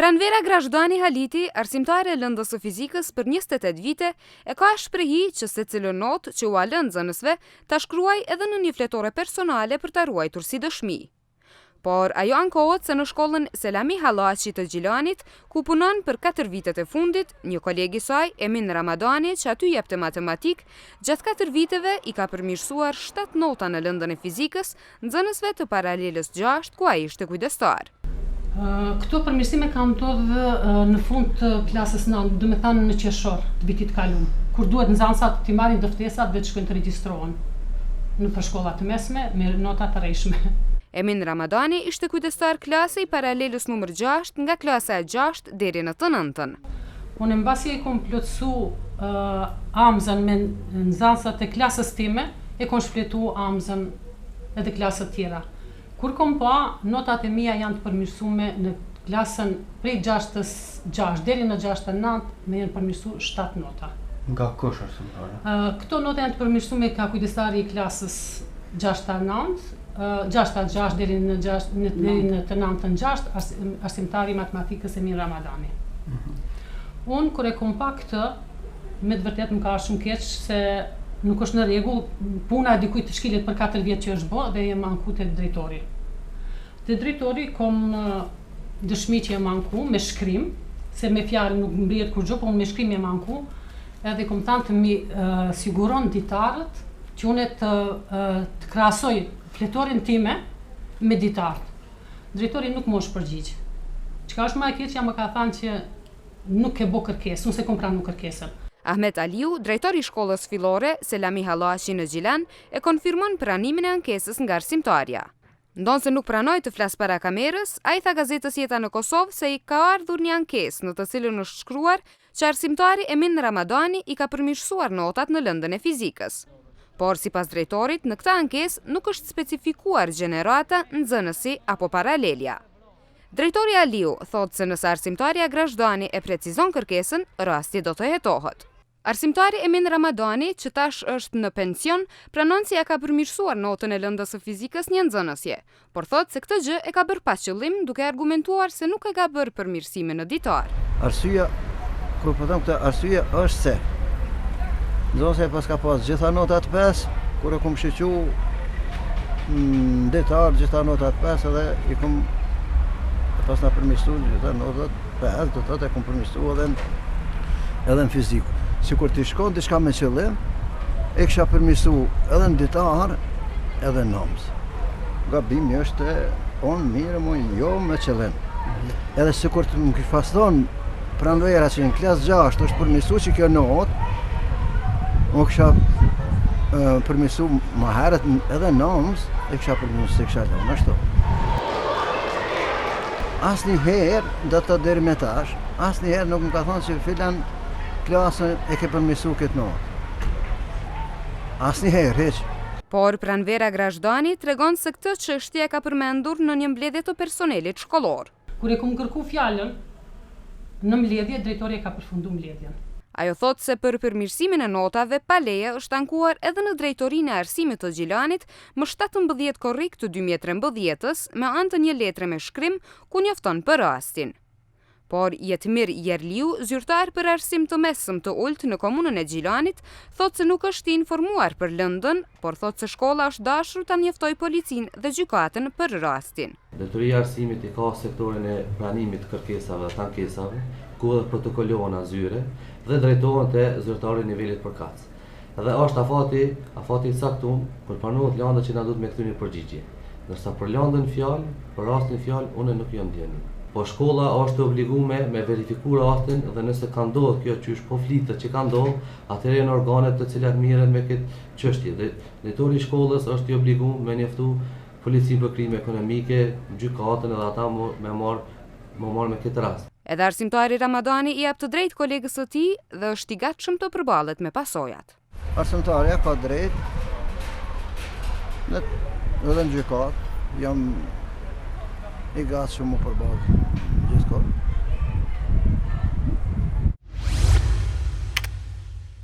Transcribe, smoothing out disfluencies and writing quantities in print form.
Pranvera Grashdani Haliti, arsimtare e lëndës së fizikës për 28 vite, e ka shprehi që secilën notë që u a lënë zënësve ta shkruaj edhe në një fletore personale për ta ruajtur si dëshmi. Por ajo ankohet se në shkollën Selami Hallaçi të Gjilanit, ku punon për 4 vitet e fundit, një koleg i saj, Emin Ramadani, që aty jepte matematik, gjatë 4 viteve i ka përmirësuar 7 nota në lëndën e fizikës, nxënësve të paralelës 6, ku ai ishte kujdestar. Këto përmirësime kanë ndodhur në fund të klasës 9, do të thënë në qershor të vitit kaluar, kur duhet nxënësat të marrin dëftesat dhe të shkojnë të regjistrohen në shkollat të mesme me nota të rreshme. Emin Ramadani ishte kujdestar klase i paralelës numër 6 nga klasa e 6 deri në të 9-ën. Unë mbasi e kom plotsu amzën me nxënësat e klasës time, e kom shpletu amzën edhe klasët tjera. Kur kom pa, notat e mia janë të përmirësume në klasën prej 6-6 deri në 6-9 me janë përmirësu 7 nota. Nga kush arsimtare? Këto nota janë të përmirësume ka kujdestari i klasës 6-9, 6-6 deri në të 9-6, arsimtari i matematikës Emin Ramadani. Unë kur e kom pa këtë, me të vërtet më ka shumë keq se nuk është në rregull puna e dikujt të shkilet për 4 vjet që është bë dhe e manku te drejtori. Te drejtori kom dëshmi që e manku me shkrim, se me fjalë nuk mbrihet kur gjë, po me shkrim e manku, edhe kom thënë të mi siguron ditarët që unë të krahasoj fletorin time me ditarët. Drejtori nuk më është përgjigj. Çka është më e keqja më ka thënë që nuk e bë kërkesë, unë se kom pranu kërkesën. Ahmet Aliu, drejtori i shkollës fillore Selami Hallaçi në Gjilan, e konfirmon pranimin e ankesës nga arsimtarja. Ndonse nuk pranoi të flas para kamerës, ai tha gazetës Jeta në Kosovë se i ka ardhur një ankesë në të cilën është shkruar që arsimtari Emin Ramadani i ka përmirësuar notat në lëndën e fizikës. Por sipas drejtorit, në këtë ankesë nuk është specifikuar gjenerata, nxënësi apo paralelja. Drejtori Aliu thotë se nëse arsimtarja Grashdani e precizon kërkesën, rasti do të hetohet. Arsimtari Emin Ramadani, që tash është në pension, pranon se ja ka përmirësuar notën e lëndës së fizikës një nxënësje, por thotë se këtë gjë e ka bërë pa qëllim, duke argumentuar se nuk e ka bërë përmirësime në ditar. Arsyeja, kur po them këtë arsye është se nxënësia pas ka pas gjitha notat 5, kur e kom shiqu ditar gjitha notat 5 edhe i kom pas na përmirësu gjitha notat 5, do thotë e kom përmirësu edhe në fizikë. Sikur t'i shkon diçka me qëllim, e kisha përmirësu edhe në ditar, edhe në namz. Gabimi është on mirë, jo me qëllim. Edhe sikur të më kish pas thonë pranvera që në klasë 6 është përmirësu që kjo notë, më kisha përmirësu më herët edhe namz, e kisha përmirësu se kisha lënë ashtu. Asnjëherë, do të deri me tash, asnjëherë nuk më ka thonë që filan klasën e ke përmirësu këtë notë. Asnjëherë, hiç. Por pranvera Grashdani tregon se këtë çështje ka përmendur në një mbledhje të personelit shkollor. Kur e kom kërku fjalën në mbledhje, drejtori e ka përfunduar mbledhjen. Ajo thotë se për përmirësimin e notave pa leje është ankuar edhe në drejtorinë e arsimit të Gjilanit më 17 korrik të 2013-s me anë të një letre me shkrim ku njofton për rastin. Por Jetmir Jerliu, zyrtar për arsim të mesëm të ulët në komunën e Gjilanit, thotë se nuk është i informuar për lëndën, por thotë se shkolla është dashur ta njoftoj policinë dhe gjykatën për rastin. Drejtoria e arsimit i ka sektorin e pranimit të kërkesave dhe ankesave, ku edhe protokollohen azyre dhe drejtohen te zyrtari i nivelit përkatës. Edhe është afati i caktuar për pranohet lënda që na duhet me kthy në përgjigje. Ndërsa për lëndën fjalë, për rastin fjalë, unë nuk jam ndjeni. Po shkolla është obliguar me verifiku rastin dhe nëse ka ndodhur kjo qysh po flitet që ka ndodhur, atëherë janë organet të cilat mirën me këtë çështje. Drejtori i shkollës është i obliguar me njoftu policinë për krime ekonomike, gjykatën edhe ata me marr me këtë rast. Edhe arsimtari Ramadani i jep të drejtë kolegës së tij dhe është i gatshëm të përballet me pasojat. Arsimtarja ka drejtë edhe në gjykatë, jam i gatshëm më përballë gjithkohë.